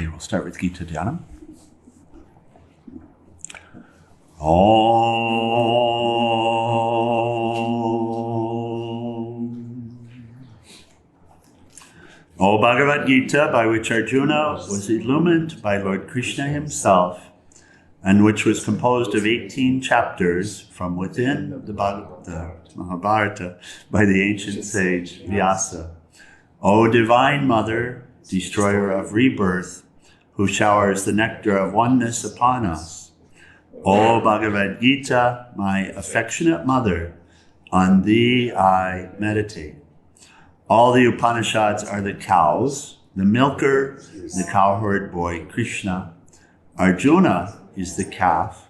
Okay, we'll start with Geeta Dhyanam. O Bhagavad Gita, by which Arjuna was illumined by Lord Krishna himself, and which was composed of 18 chapters from within the Mahabharata by the ancient sage Vyasa. O Divine Mother, destroyer of rebirth, who showers the nectar of oneness upon us. O Bhagavad Gita, my affectionate mother, on thee I meditate. All the Upanishads are the cows, the milker, the cowherd boy Krishna. Arjuna is the calf.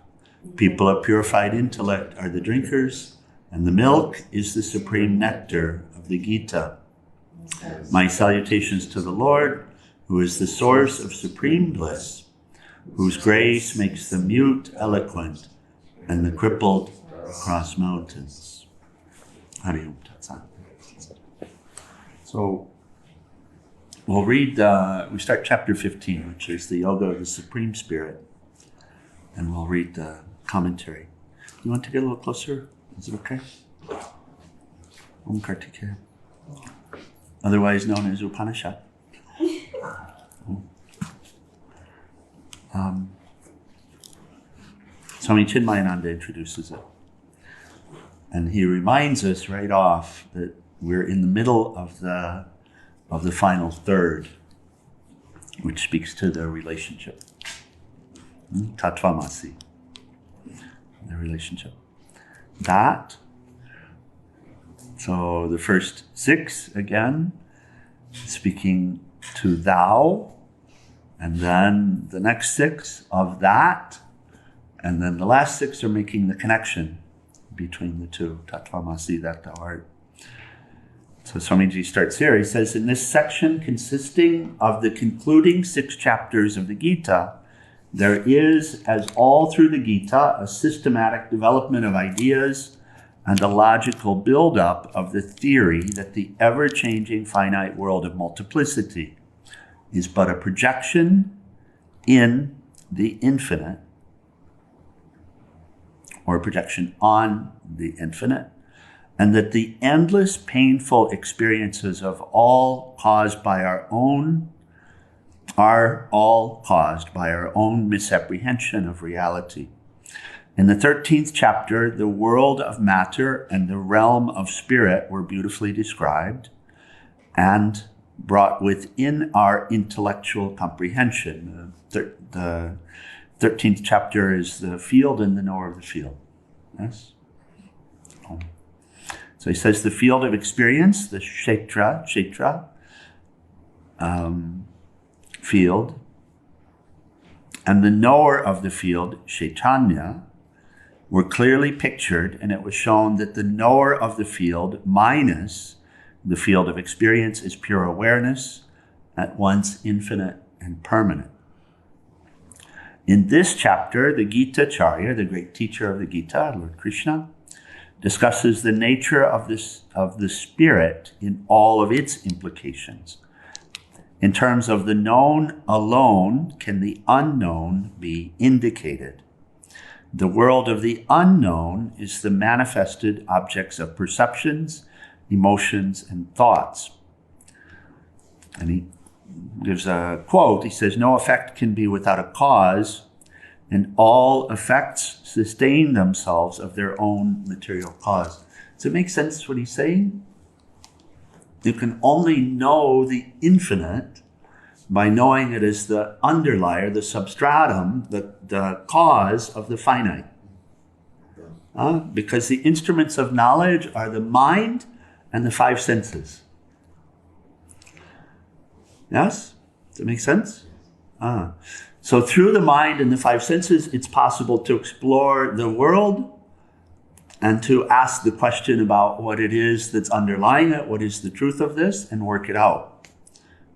People of purified intellect are the drinkers, and the milk is the supreme nectar of the Gita. My salutations to the Lord, who is the source of supreme bliss, whose grace makes the mute eloquent and the crippled cross mountains. Hari Om Tat Sat. So we'll read, we start chapter 15, which is the Yoga of the Supreme Spirit, and we'll read the commentary. You want to get a little closer? Is it okay? Om Kartikeya. Otherwise known as Upanishad. Swami Chinmayananda introduces it. And he reminds us right off that we're in the middle of the final third, which speaks to the relationship. Tattvamasi. The relationship. That. So the first 6, again, speaking to thou, and then the next 6 of that, and then the last 6 are making the connection between the two, Tattvamasi, that thou art. So Swamiji starts here. He says, in this section consisting of the concluding 6 chapters of the Gita, there is, as all through the Gita, a systematic development of ideas and a logical build-up of the theory that the ever-changing finite world of multiplicity is but a projection in the infinite, or a projection on the infinite, and that the endless painful experiences of all caused by our own are all caused by our own misapprehension of reality. In the 13th chapter, the world of matter and the realm of spirit were beautifully described and brought within our intellectual comprehension. The 13th chapter is the field and the knower of the field. Yes? So he says the field of experience, the kshetra, field, and the knower of the field, Chaitanya, were clearly pictured, and it was shown that the knower of the field minus the field of experience is pure awareness, at once infinite and permanent. In this chapter, the Gita Acharya, the great teacher of the Gita, Lord Krishna, discusses the nature of the spirit in all of its implications. In terms of the known alone, can the unknown be indicated? The world of the unknown is the manifested objects of perceptions, emotions, and thoughts. And he gives a quote. He says, no effect can be without a cause, and all effects sustain themselves of their own material cause. Does it make sense what he's saying? You can only know the infinite by knowing it as the underlier, the substratum, the cause of the finite. Because the instruments of knowledge are the mind and the 5 senses. Yes? Does it make sense? So through the mind and the 5 senses, it's possible to explore the world and to ask the question about what it is that's underlying it, what is the truth of this, and work it out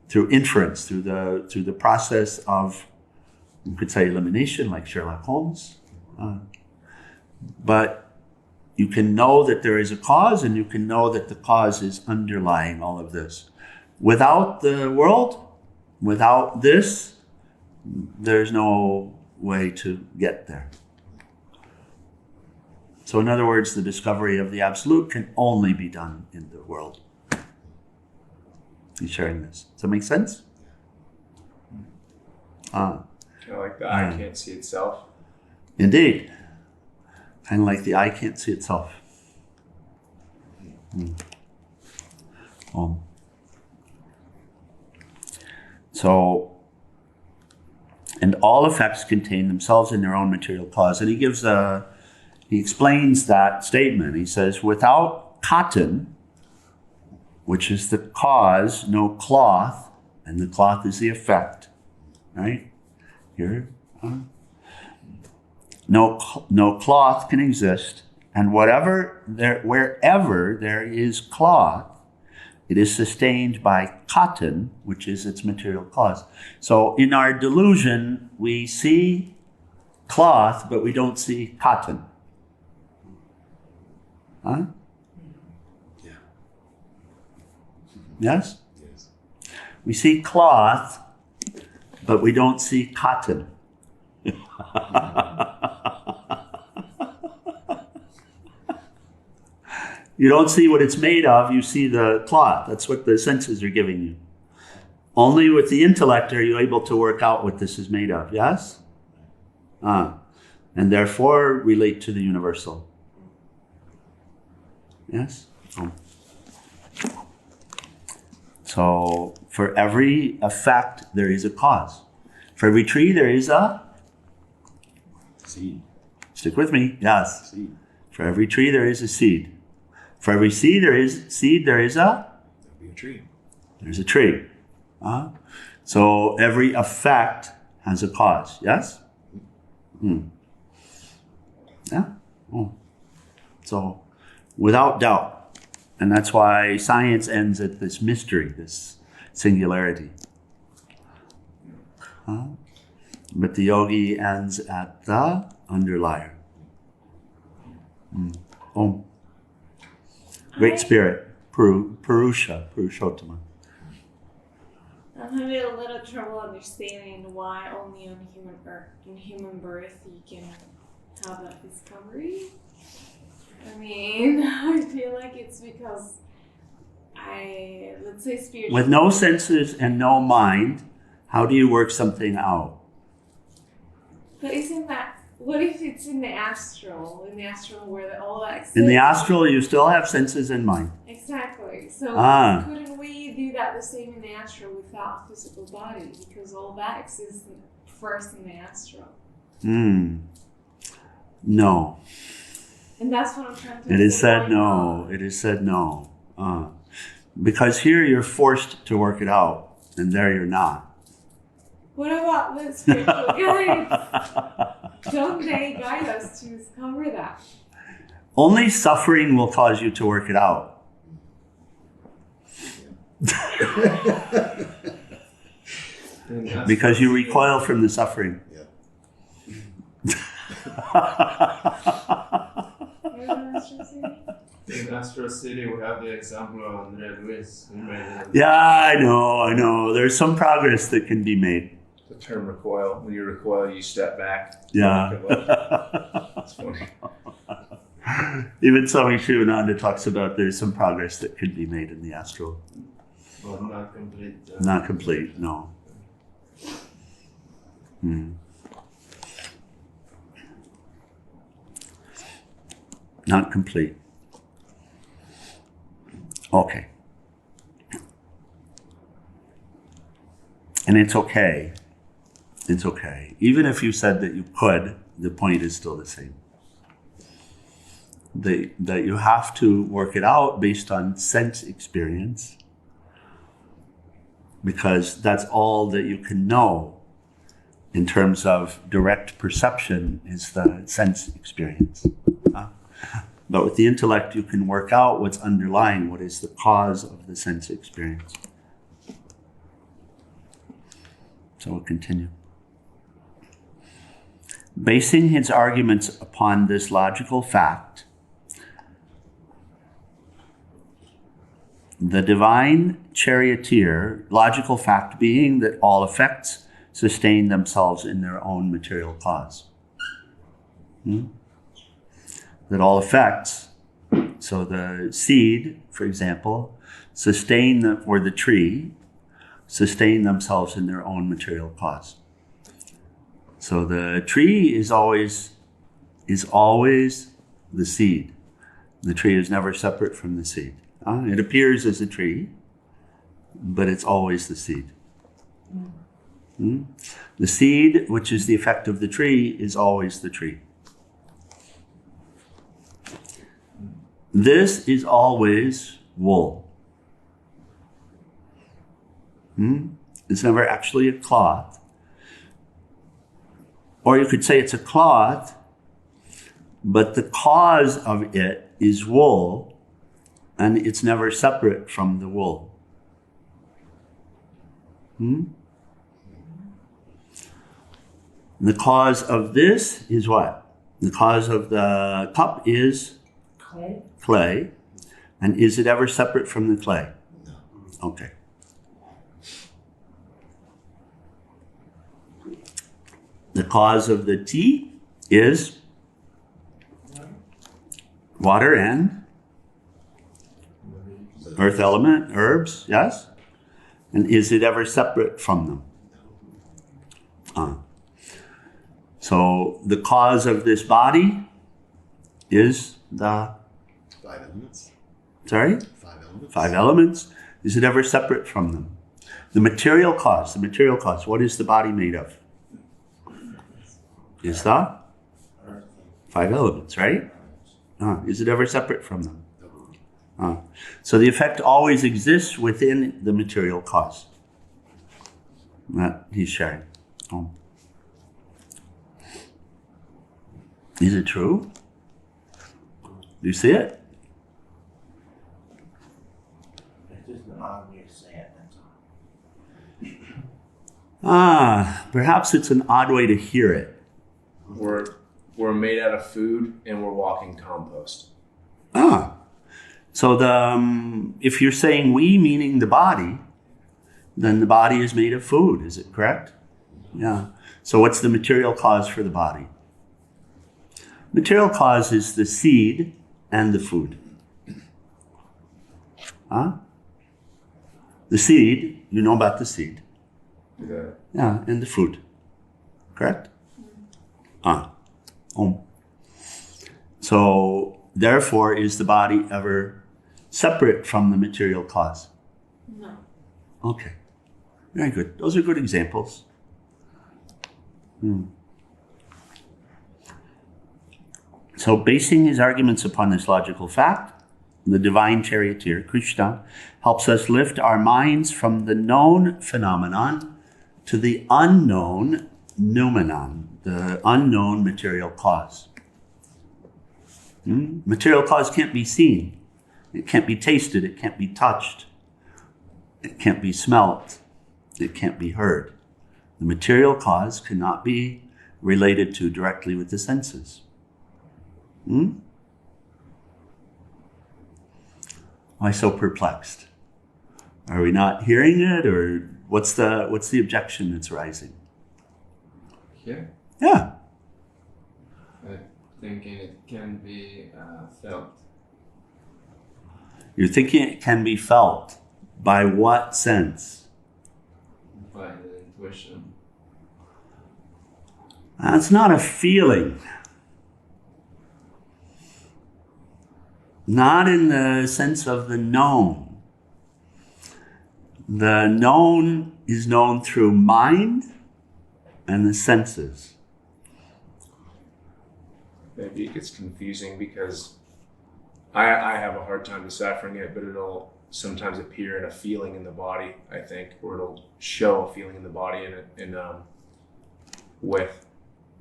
through inference, through the process of, you could say, elimination, like Sherlock Holmes. But you can know that there is a cause, and you can know that the cause is underlying all of this. Without the world, without this, there's no way to get there. So in other words, the discovery of the Absolute can only be done in the world. He's sharing this. Does that make sense? Like the eye can't see itself. Indeed. Kind of like the eye can't see itself. So, and all effects contain themselves in their own material cause. And he explains that statement. He says, without cotton, which is the cause, no cloth, and the cloth is the effect, right? Here, no cloth can exist, and wherever there is cloth, it is sustained by cotton, which is its material cause. So in our delusion, we see cloth, but we don't see cotton. Huh? Yeah. Yes? Yes. We see cloth, but we don't see cotton. You don't see what it's made of, you see the cloth. That's what the senses are giving you. Only with the intellect are you able to work out what this is made of, yes? And therefore relate to the universal. Yes? So for every effect, there is a cause. For every tree, there is a seed. Stick with me. Yes. Seed. For every tree, there is a seed. For every seed, there is a There'll be a tree. There's a tree. So every effect has a cause. Yes? Yeah? So without doubt. And that's why science ends at this mystery, this singularity. But the yogi ends at the underlier. Great Spirit, Purushottama. I'm having a little trouble understanding why only on human birth you can have that discovery. I mean, I feel like it's because let's say spiritual. With no senses and no mind, how do you work something out? But isn't that, what if it's in the astral where all that exists? In the astral, you still have senses and mind. Exactly. So couldn't we do that the same in the astral without a physical body? Because all that exists first in the astral. No. And that's what I'm trying to It is said no. It is said no. Because here you're forced to work it out, and there you're not. What about the spiritual guides? Don't they guide us to discover that? Only suffering will cause you to work it out. Because you recoil from the suffering. In Astro City, we have the example of Andrea Luis. Yeah, I know. There's some progress that can be made. The term recoil. When you recoil, you step back. Yeah. That's funny. Even Swami Chimnanda talks about there's some progress that could be made in the astral. Well, not complete. Not complete, no. Not complete. Okay. And it's okay. It's okay. Even if you said that you could, the point is still the same. That you have to work it out based on sense experience, because that's all that you can know in terms of direct perception is the sense experience. But with the intellect, you can work out what's underlying, what is the cause of the sense experience. So we'll continue. Basing his arguments upon this logical fact, the divine charioteer, logical fact being that all effects sustain themselves in their own material cause. That all effects, so the seed, for example, or the tree, sustain themselves in their own material cause. So the tree is always the seed. The tree is never separate from the seed. It appears as a tree, but it's always the seed. The seed, which is the effect of the tree, is always the tree. This is always wool. It's never actually a cloth. Or you could say it's a cloth, but the cause of it is wool, and it's never separate from the wool. The cause of this is what? The cause of the cup is clay. And is it ever separate from the clay? No. Okay. The cause of the tea is water and earth element, herbs, yes? And is it ever separate from them? So the cause of this body is the... 5 elements. Sorry? 5 elements. 5 elements. Is it ever separate from them? The material cause, what is the body made of? Is the 5 elements, right? Is it ever separate from them? So the effect always exists within the material cause that he's sharing. Is it true? Do you see it? It's just an odd way to say it, that's all. Perhaps it's an odd way to hear it. We're made out of food and we're walking compost. So if you're saying we, meaning the body, then the body is made of food, is it correct? Yeah. So what's the material cause for the body? Material cause is the seed and the food. The seed, you know about the seed. Yeah, and the food. Correct? So, therefore, is the body ever separate from the material cause? No. Okay. Very good. Those are good examples. So, basing his arguments upon this logical fact, the divine charioteer, Krishna, helps us lift our minds from the known phenomenon to the unknown noumenon, the unknown material cause. Material cause can't be seen. It can't be tasted. It can't be touched. It can't be smelt. It can't be heard. The material cause cannot be related to directly with the senses. Why so perplexed? Are we not hearing it, or what's the objection that's rising? Yeah. Yeah. Thinking it can be felt. You're thinking it can be felt. By what sense? By the intuition. That's not a feeling. Not in the sense of the known. The known is known through mind and the senses. Maybe it gets confusing because I have a hard time deciphering it, but it'll sometimes appear in a feeling in the body, I think, or it'll show a feeling in the body with.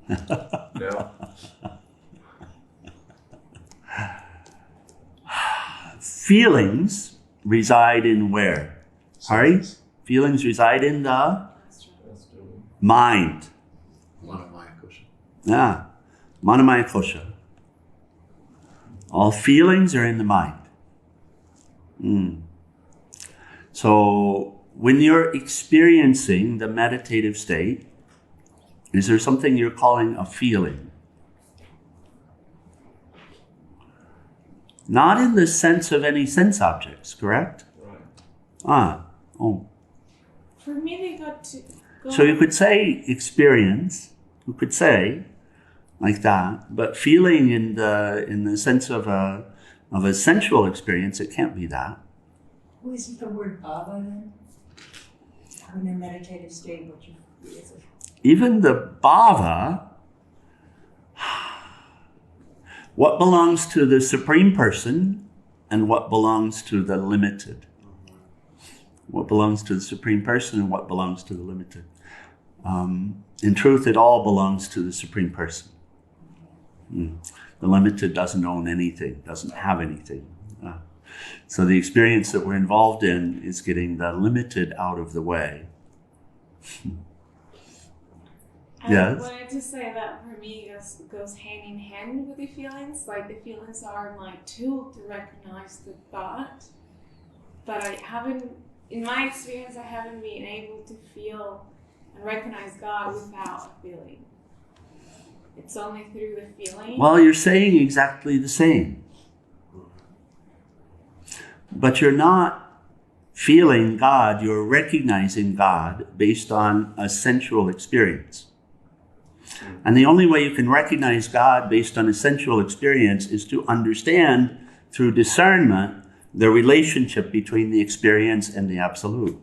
No. Feelings reside in where? Hari? Feelings reside in the mind. Manamaya kosha. Yeah. Manamaya kosha. All feelings are in the mind. So when you're experiencing the meditative state, is there something you're calling a feeling? Not in the sense of any sense objects, correct? Right. Oh. For me, they got to go. So you could say experience, you could say like that, but feeling in the sense of a sensual experience, it can't be that. Well, isn't the word bhava then? In a meditative state, what you is it? Even the bhava, what belongs to the Supreme Person and what belongs to the limited? What belongs to the Supreme Person and what belongs to the limited? In truth, it all belongs to the Supreme Person. The limited doesn't own anything, doesn't have anything. So the experience that we're involved in is getting the limited out of the way. Yes? I wanted to say that for me, it goes hand in hand with the feelings. Like the feelings are my tool to recognize the thought. But I haven't, in my experience, I haven't been able to feel and recognize God without feeling. It's only through the feeling. Well, you're saying exactly the same. But you're not feeling God, you're recognizing God based on a sensual experience. And the only way you can recognize God based on a sensual experience is to understand through discernment the relationship between the experience and the absolute.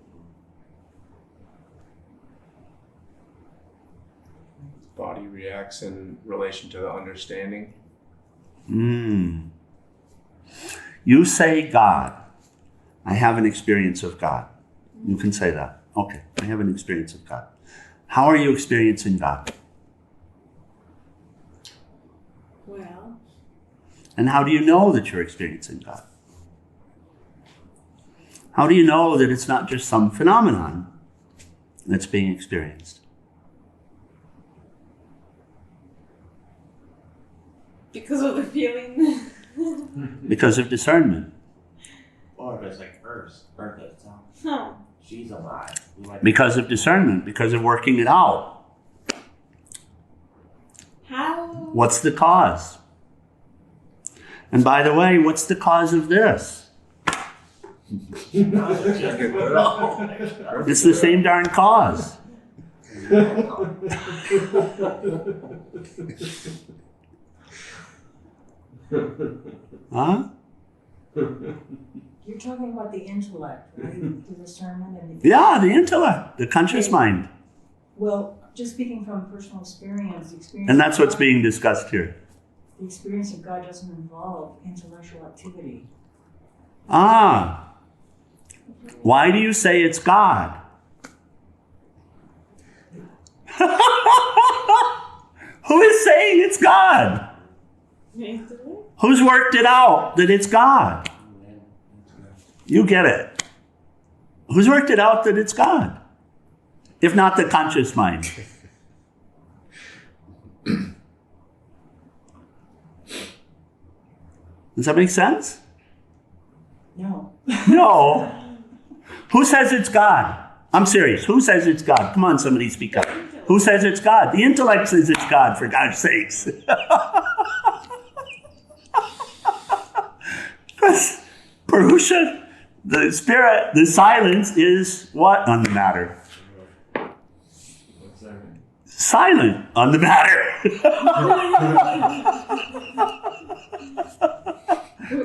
Body reacts in relation to the understanding. You say God. I have an experience of God. You can say that. Okay, I have an experience of God. How are you experiencing God? Well. And how do you know that you're experiencing God? How do you know that it's not just some phenomenon that's being experienced? Because of the feeling. Because of discernment. Or if it's like Earth itself. Huh. She's alive. Because of discernment. Because of working it out. How? What's the cause? And by the way, what's the cause of this? It's the same darn cause. Huh? You're talking about the intellect, right? The discernment and the... Yeah, the intellect, the conscious mind. Well, just speaking from personal experience, the experience... And that's of what's God- being discussed here. The experience of God doesn't involve intellectual activity. Why do you say it's God? Who is saying it's God? Who's worked it out that it's God? You get it. Who's worked it out that it's God? If not the conscious mind. Does that make sense? No. No. Who says it's God? I'm serious. Who says it's God? Come on, somebody speak up. Who says it's God? The intellect says it's God, for God's sakes. Purusha, the spirit, the silence is what on the matter? Silent on the matter.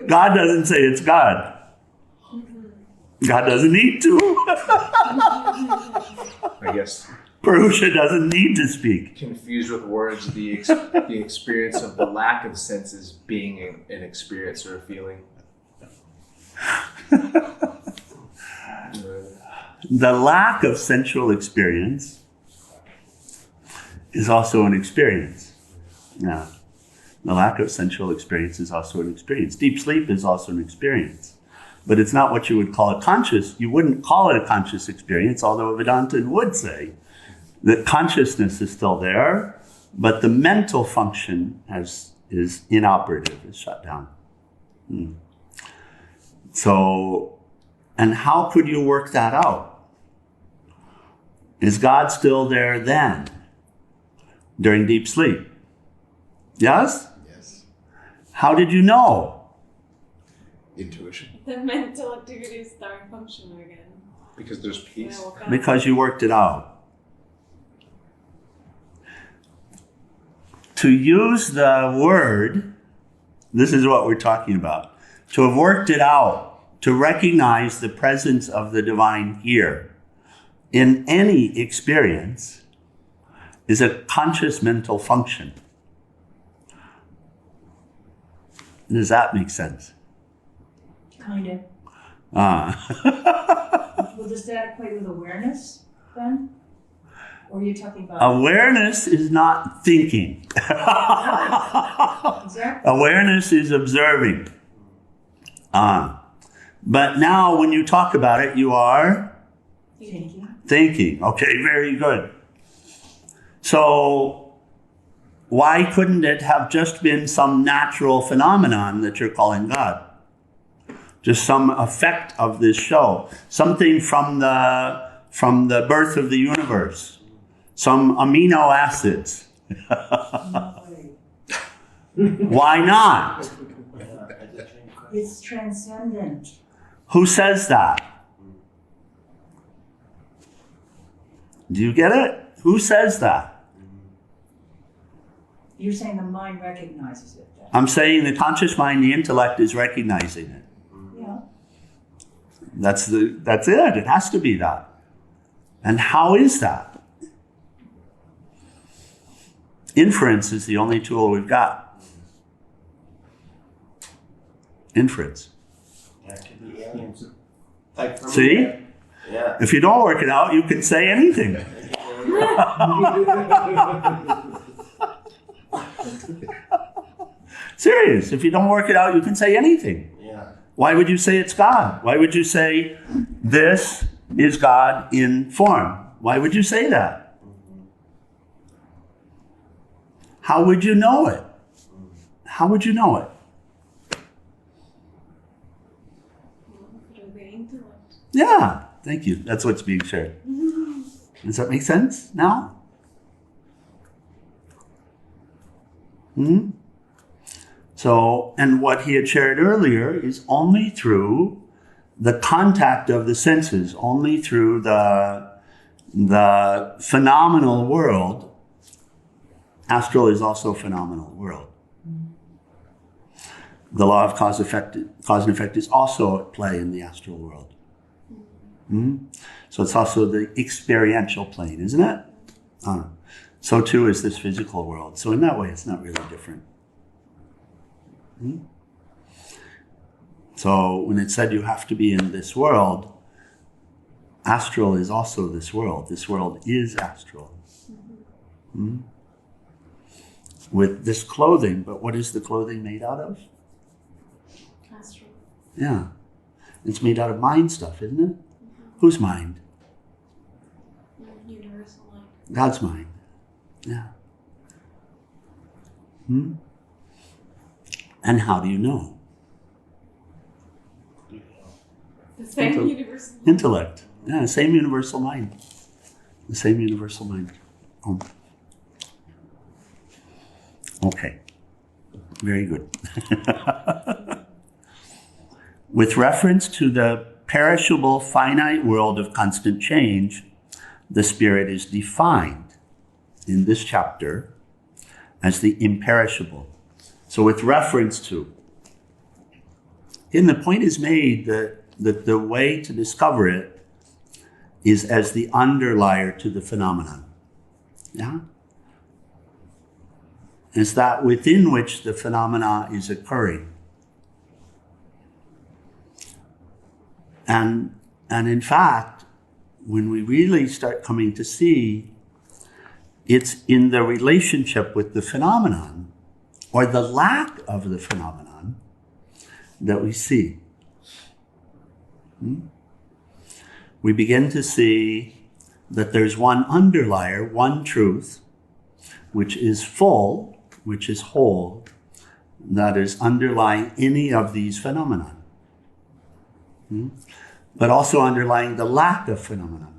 God doesn't say it's God. God doesn't need to. I guess Purusha doesn't need to speak. confused with words, the experience of the lack of senses being an experience or a feeling. The lack of sensual experience is also an experience. Yeah. The lack of sensual experience is also an experience. Deep sleep is also an experience. But it's not what you would call a conscious. You wouldn't call it a conscious experience, although Vedanta would say that consciousness is still there, but the mental function is inoperative, is shut down. So, and how could you work that out? Is God still there then? During deep sleep? Yes? Yes. How did you know? Intuition. The mental activities start functioning again. Because there's peace. Yeah, what kind Because you worked it out. To use the word, this is what we're talking about. To have worked it out, to recognize the presence of the divine here in any experience is a conscious mental function. Does that make sense? Kind of. Ah. Well, does that equate with awareness then? Or are you talking about? Awareness is not thinking. Exactly. Awareness is observing. But now when you talk about it, you are Thinking. thinking. Okay, very good. So why couldn't it have just been some natural phenomenon that you're calling God? Just some effect of this show. Something from the birth of the universe. Some amino acids. No way. Why not? It's transcendent. Who says that? Do you get it? Who says that? You're saying the mind recognizes it then? I'm saying the conscious mind, the intellect is recognizing it. Yeah. That's it. It has to be that. And how is that? Inference is the only tool we've got. Inference. That could be aliens. Like for See? me, yeah. If you don't work it out, you can say anything. Serious. If you don't work it out, you can say anything. Yeah. Why would you say it's God? Why would you say this is God in form? Why would you say that? How would you know it? How would you know it? Through the intellect. Yeah, thank you. That's what's being shared. Does that make sense now? So, and what he had shared earlier is only through the contact of the senses, only through the phenomenal world. Astral is also a phenomenal world. The law of cause and effect is also at play in the astral world. So it's also the experiential plane, isn't it? So too is this physical world. So in that way, it's not really different. So when it said you have to be in this world, astral is also this world. This world is astral. With this clothing, but what is the clothing made out of? Astral. Yeah. It's made out of mind stuff, isn't it? Whose mind? Universal mind. God's mind. Yeah. And how do you know? The same Intel- universal mind. Intellect. Yeah, the same universal mind. The same universal mind. Oh. Okay. Very good. With reference to the perishable finite world of constant change, the spirit is defined in this chapter as the imperishable. So with reference to, and the point is made that the way to discover it is as the underlier to the phenomenon. Yeah? Is that within which the phenomena is occurring. And in fact, when we really start coming to see, it's in the relationship with the phenomenon, or the lack of the phenomenon, that we see. We begin to see that there's one underlier, one truth, which is full, which is whole, that is underlying any of these phenomena. But also underlying the lack of phenomenon.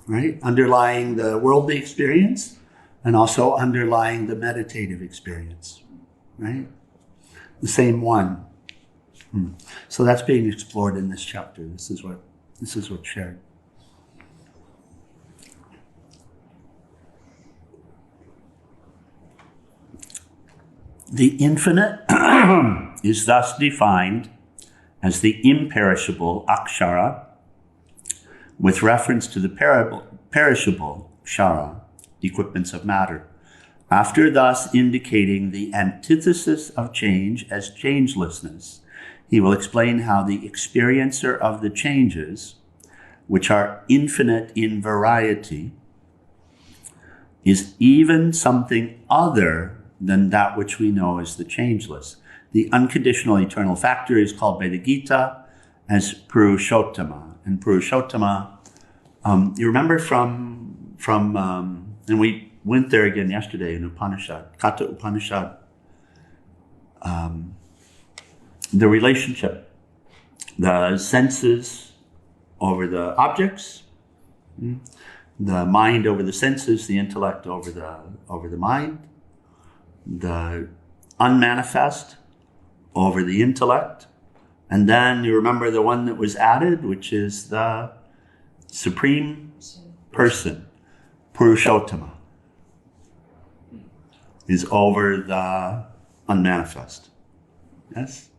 right? Underlying the worldly experience and also underlying the meditative experience, right? The same one. So that's being explored in this chapter. This is what's shared. The infinite is thus defined as the imperishable akshara with reference to the perishable kshara, equipments of matter, after thus indicating the antithesis of change as changelessness. He will explain how the experiencer of the changes, which are infinite in variety, is even something other than that which we know as the changeless. The unconditional eternal factor is called by the Gita as Purushottama. And Purushottama, you remember from and we went there again yesterday in Upanishad, Katha Upanishad, the relationship, the senses over the objects, the mind over the senses, the intellect over the mind, the unmanifest over the intellect, and then you remember the one that was added, which is the supreme person, Purushottama, is over the unmanifest. Yes?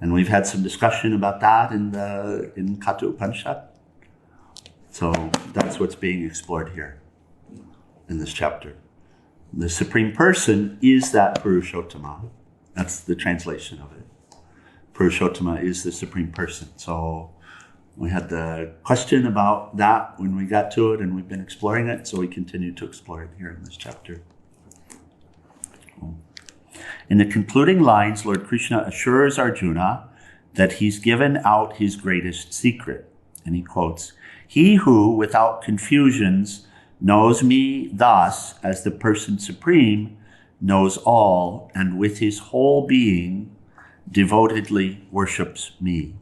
And we've had some discussion about that in Katha Upanishad. So that's what's being explored here in this chapter. The Supreme Person is that Purushottama. That's the translation of it. Purushottama is the Supreme Person. So we had the question about that when we got to it, and we've been exploring it, so we continue to explore it here in this chapter. In the concluding lines, Lord Krishna assures Arjuna that he's given out his greatest secret. And he quotes, "He who, without confusions, knows me thus as the Person Supreme, knows all, and with his whole being devotedly worships me."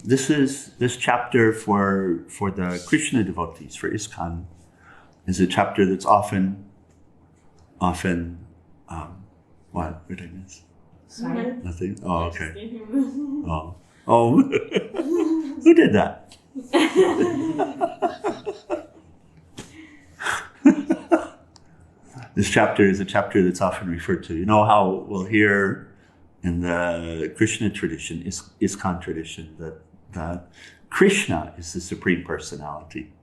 This chapter for the Krishna devotees, for ISKCON, is a chapter that's often what did I miss? Sorry. Nothing. Oh, okay. Oh, who did that? This chapter is a chapter that's often referred to. You know how we'll hear in the Krishna tradition, ISKCON tradition, that Krishna is the Supreme Personality.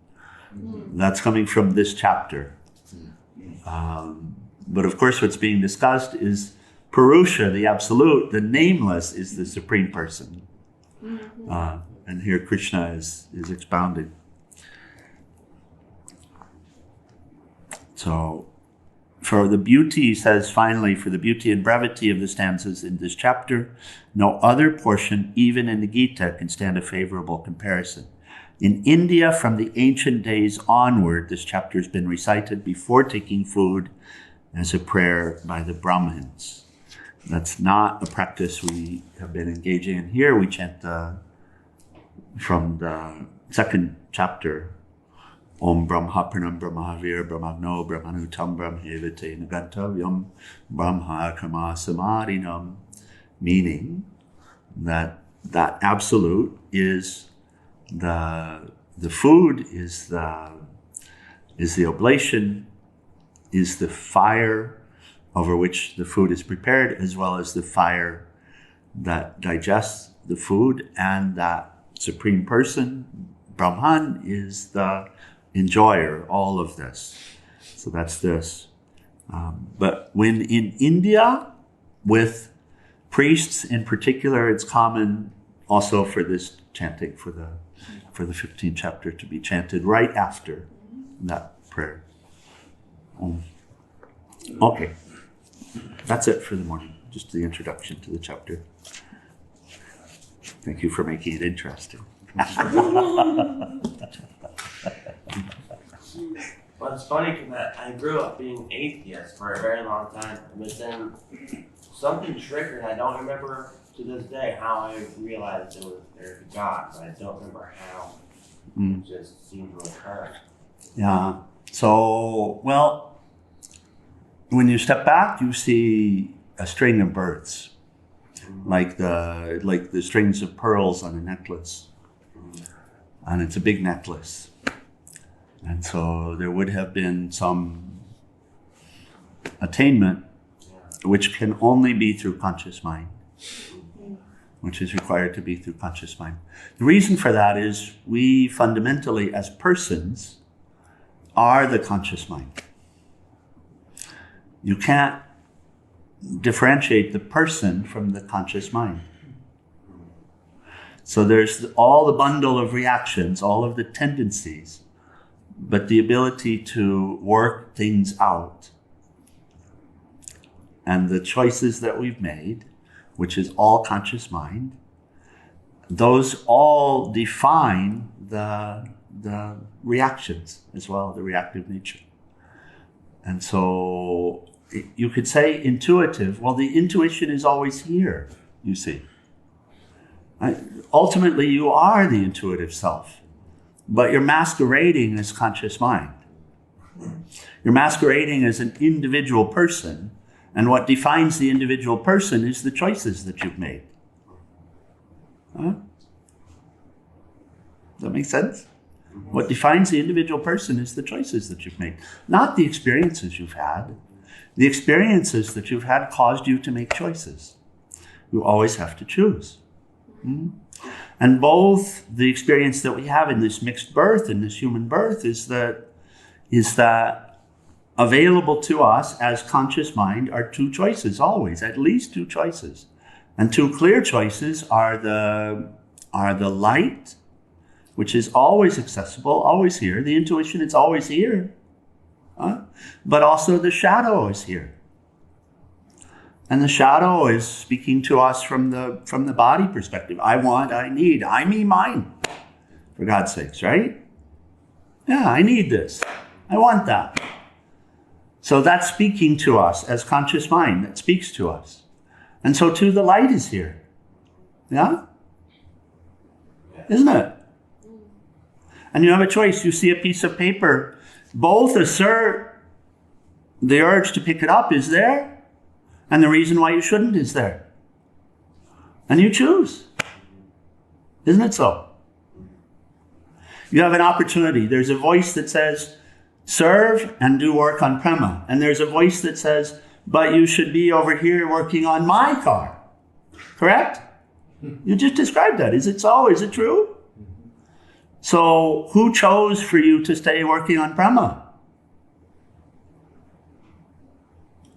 That's coming from this chapter. But of course, what's being discussed is Purusha, the Absolute, the Nameless, is the Supreme Person. And here Krishna is expounded. So, for the beauty, he says finally, for the beauty and brevity of the stanzas in this chapter, no other portion, even in the Gita, can stand a favorable comparison. In India, from the ancient days onward, this chapter has been recited before taking food as a prayer by the Brahmins. That's not a practice we have been engaging in here. We chant from the second chapter, Om Brahma Pranam Brahmavir Brahmagno Brahmanutam Brahmevite Nagantavyam Brahma Karma Samarinam, meaning that absolute is the food, is the oblation, is the fire over which the food is prepared, as well as the fire that digests the food, and that Supreme Person, Brahman, is the enjoyer, all of this. So that's this. But when in India, with priests in particular, it's common also for this chanting, for the 15th chapter to be chanted right after that prayer. Okay, that's it for the morning. Just the introduction to the chapter. Thank you for making it interesting. Well, it's funny because I grew up being atheist for a very long time, but then something triggered. I don't remember to this day how I realized there's a God, but I don't remember how. It just seemed to occur. Yeah. So, well, when you step back, you see a string of birds, like the strings of pearls on a necklace, and it's a big necklace. And so there would have been some attainment, which can only be through conscious mind, which is required to be through conscious mind. The reason for that is we fundamentally, as persons, are the conscious mind. You can't differentiate the person from the conscious mind. So there's all the bundle of reactions, all of the tendencies, but the ability to work things out. And the choices that we've made, which is all conscious mind, those all define the reactions as well, the reactive nature. And so you could say intuitive. Well, the intuition is always here, you see. Ultimately, you are the intuitive self, but you're masquerading as conscious mind. You're masquerading as an individual person, and what defines the individual person is the choices that you've made. Huh? Does that make sense? What defines the individual person is the choices that you've made, not the experiences you've had. The experiences that you've had caused you to make choices. You always have to choose. And both the experience that we have in this mixed birth, in this human birth, is that available to us as conscious mind are two choices, always, at least two choices. And two clear choices are the light, which is always accessible, always here. The intuition is always here. But also the shadow is here. And the shadow is speaking to us from the body perspective. I want, I need, I, me, mine. For God's sakes, right? Yeah, I need this. I want that. So that's speaking to us as conscious mind. That speaks to us. And so too the light is here. Yeah? Isn't it? And you have a choice. You see a piece of paper. Both assert the urge to pick it up is there, and the reason why you shouldn't is there. And you choose. Isn't it so? You have an opportunity. There's a voice that says, serve and do work on prema. And there's a voice that says, but you should be over here working on my car. Correct? You just described that. Is it so? Is it true? So who chose for you to stay working on prema?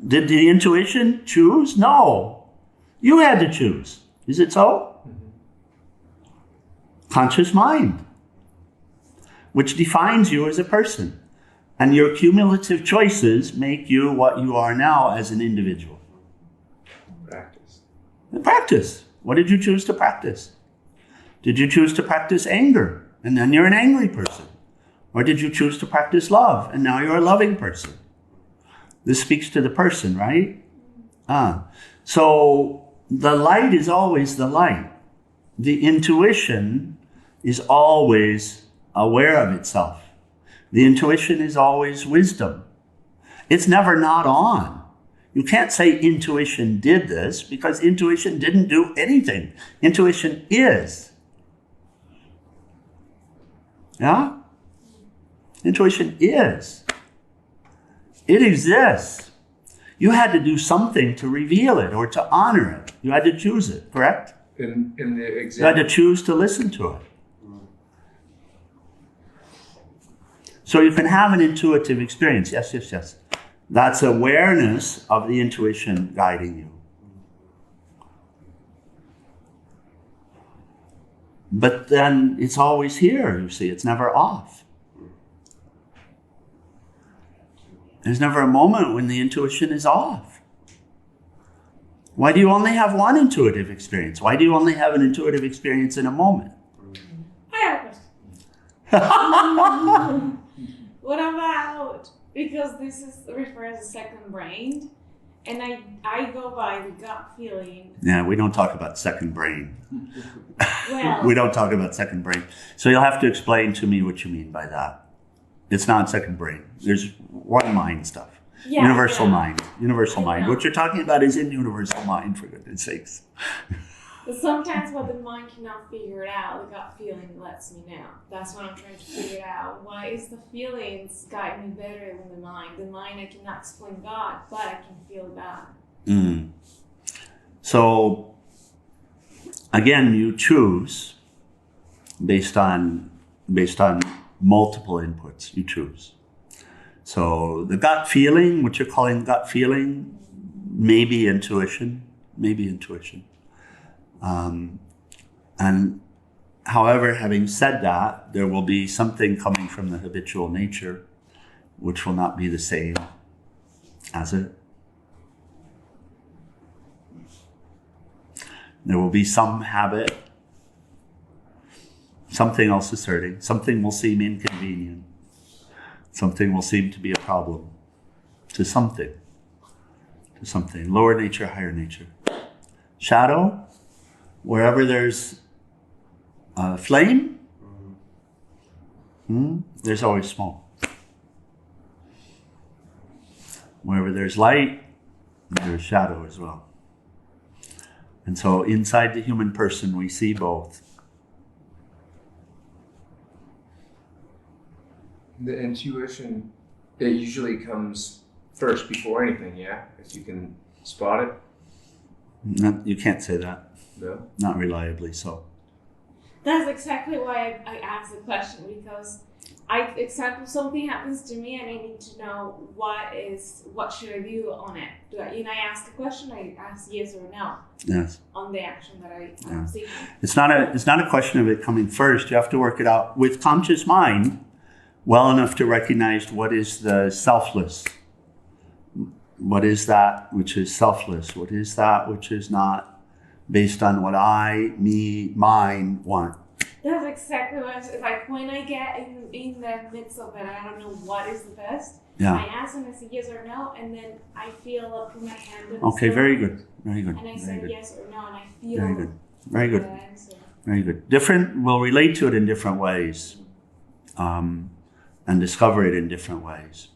Did the intuition choose? No. You had to choose. Is it so? Conscious mind, which defines you as a person. And your cumulative choices make you what you are now as an individual. Practice. Practice. What did you choose to practice? Did you choose to practice anger? And then you're an angry person. Or did you choose to practice love? And now you're a loving person. This speaks to the person, right? So the light is always the light. The intuition is always aware of itself. The intuition is always wisdom. It's never not on. You can't say intuition did this because intuition didn't do anything. Intuition is. Yeah? Intuition is. It exists. You had to do something to reveal it or to honor it. You had to choose it, correct? In the You had example, to choose to listen to it. So you can have an intuitive experience. Yes, yes, yes. That's awareness of the intuition guiding you. But then it's always here, you see. It's never off. There's never a moment when the intuition is off. Why do you only have one intuitive experience? Why do you only have an intuitive experience in a moment? I have a question. What about, because this is refers to second brain, And I go by the gut feeling. Yeah, we don't talk about second brain. Well, We don't talk about second brain. So you'll have to explain to me what you mean by that. It's not second brain. There's one mind stuff. yeah, Universal yeah. mind. Universal I mind. know. What you're talking about is in universal mind, for goodness sakes. But sometimes what the mind cannot figure it out, the gut feeling lets me know. That's what I'm trying to figure out. Why is the feelings guide me better than the mind? The mind, I cannot explain God, but I can feel God. Mm. So, again, you choose based on multiple inputs. You choose. So the gut feeling, what you're calling gut feeling, maybe intuition. And however, having said that, there will be something coming from the habitual nature, which will not be the same as it. There will be some habit, something else asserting, something will seem inconvenient, something will seem to be a problem to something, lower nature, higher nature. Shadow, wherever there's a flame, there's always smoke. Wherever there's light, there's shadow as well. And so inside the human person, we see both. The intuition, it usually comes first before anything, yeah? If you can spot it. You can't say that. No? Not reliably so. That's exactly why I asked the question, because something happens to me and I need to know what should I do on it. I ask a question, I ask yes or no Yes. on the action that I'm seeking. It's not a question of it coming first. You have to work it out with conscious mind well enough to recognize what is the selfless. What is that which is selfless? What is that which is not based on what I, me, mine want? That's exactly what like when I get in the midst of it, I don't know what is the best. Yeah. I ask and I say yes or no, and then I feel up in my hand. And Okay, very good. Very good. And I Very say good. yes or no, and I feel Very good. Very good. the answer. Very good. Different, we'll relate to it in different ways, and discover it in different ways.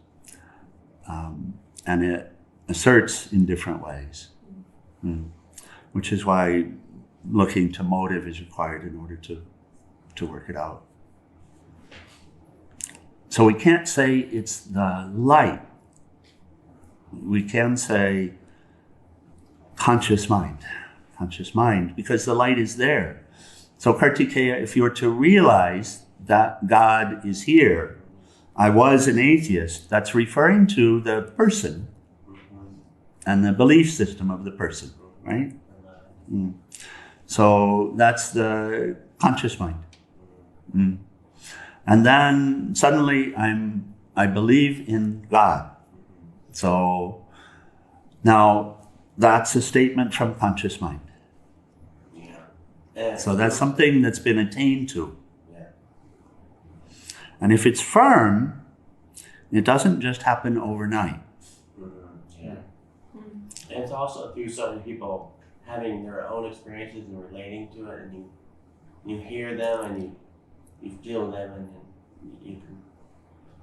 And it asserts in different ways. Which is why looking to motive is required in order to work it out. So we can't say it's the light. We can say conscious mind, because the light is there. So Kartikeya, if you were to realize that God is here, I was an atheist, that's referring to the person and the belief system of the person, right? So that's the conscious mind. And then suddenly I believe in God. So now that's a statement from conscious mind. So that's something that's been attained to. And if it's firm, it doesn't just happen overnight. And it's also through certain people having their own experiences and relating to it, and you hear them and you feel them, and then you can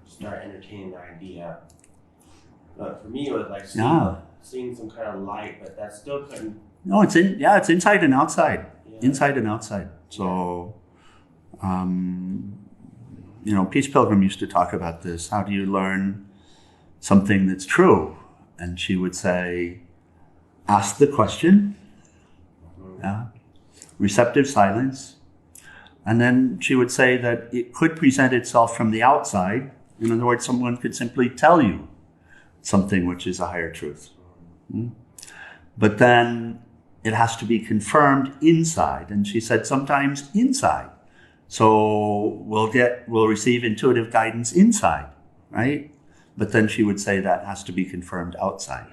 start entertaining the idea. But for me, it was like seeing some kind of light, but that still couldn't. No, it's inside and outside. Yeah. Inside and outside. So, Peace Pilgrim used to talk about this. How do you learn something that's true? And she would say, ask the question. Receptive silence. And then she would say that it could present itself from the outside. In other words, someone could simply tell you something which is a higher truth. But then it has to be confirmed inside. And she said sometimes inside. So we'll receive intuitive guidance inside, right? But then she would say that has to be confirmed outside.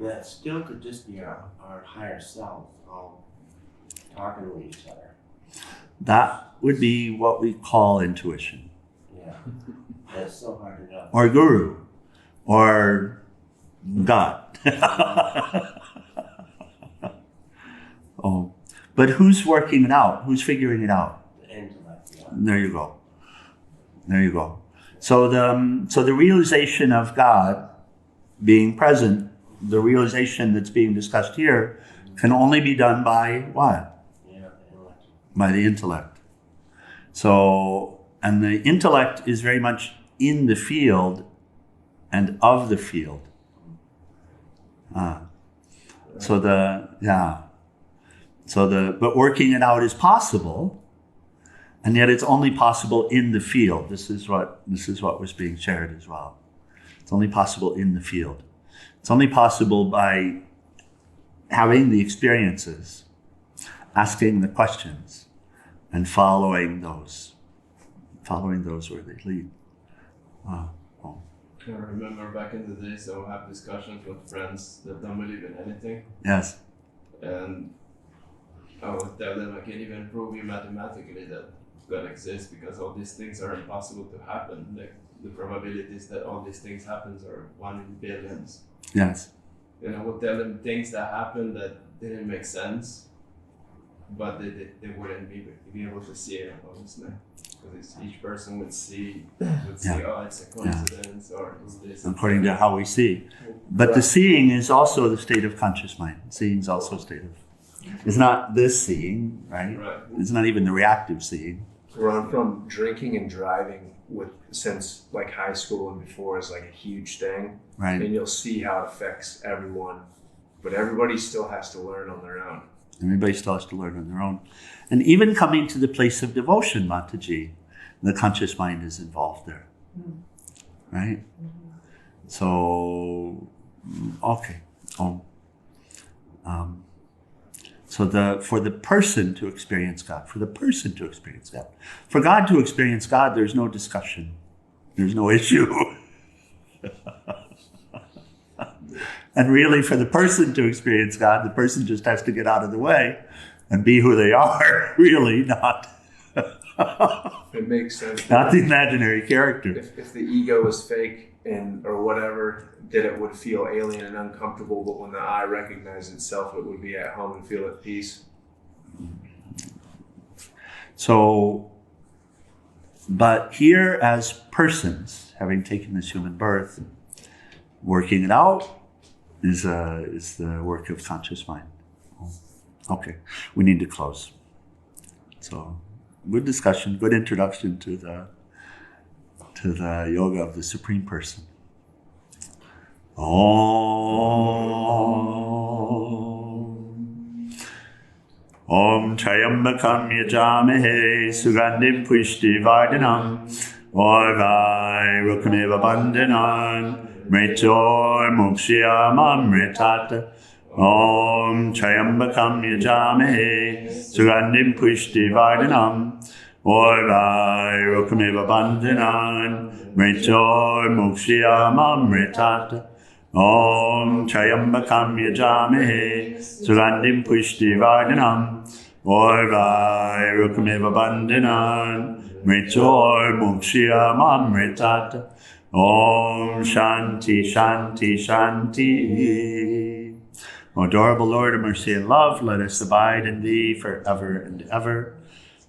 That still could just be our higher self all talking to each other. That would be what we call intuition. Yeah. That's so hard to know. Or guru. Or God. Oh, but who's working it out? Who's figuring it out? The intellect. Yeah. There you go. There you go. So the realization of God being present, the realization that's being discussed here, can only be done by what? Yeah, the intellect. By the intellect. So, and the intellect is very much in the field and of the field. But working it out is possible, and yet it's only possible in the field. This is what was being shared as well. It's only possible in the field. It's only possible by having the experiences, asking the questions, and following those where they lead. I remember back in the days I would have discussions with friends that don't believe in anything, Yes. and I would tell them I can't even prove you mathematically that God exists because all these things are impossible to happen. Like the probabilities that all these things happens are 1 in billions. Yes. And I would tell them things that happened that didn't make sense, but they wouldn't be able to see it, obviously. Because each person would see, oh, it's a coincidence, or it's this. According to how we see. But the seeing is also the state of conscious mind. Seeing is also a state of... It's not this seeing, right? It's not even the reactive seeing. Run from drinking and driving since like high school and before is like a huge thing. Right. And you'll see how it affects everyone. But everybody still has to learn on their own. Everybody still has to learn on their own. And even coming to the place of devotion, Mataji, the conscious mind is involved there. Right? So, okay. For the person to experience God, for God to experience God, there's no discussion. There's no issue. And really, for the person to experience God, the person just has to get out of the way and be who they are, really, not... It makes sense. Not the imaginary character. If the ego is fake or whatever, then it would feel alien and uncomfortable, but when the I recognizes itself, it would be at home and feel at peace. So, but here as persons, having taken this human birth, working it out is the work of conscious mind. Okay, we need to close. So, good discussion, good introduction to the yoga of the Supreme Person. Om Trayambakam Yajamahe Sugandhim Pushti Vardhanam Orvai Rukameva Bandhanan Mritor Mukshiyamamritata Om Trayambakam Yajamahe Sugandhim Pushti Vardhanam Orvai Rukameva Bandhanan Mritor Mukshiyamamritata Om Trayambakam Yajamahe Sugandhim Pushti Vardhanam Orvai Rukameva Bandhanan Mritor Mukshiyamamritata Om Shanti Shanti Shanti. O adorable Lord of mercy and love, let us abide in thee forever and ever.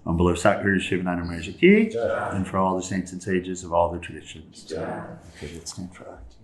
On below Satguru Shivananda Maharaj Ki, and for all the saints and sages of all the traditions. Okay, let's stand for that.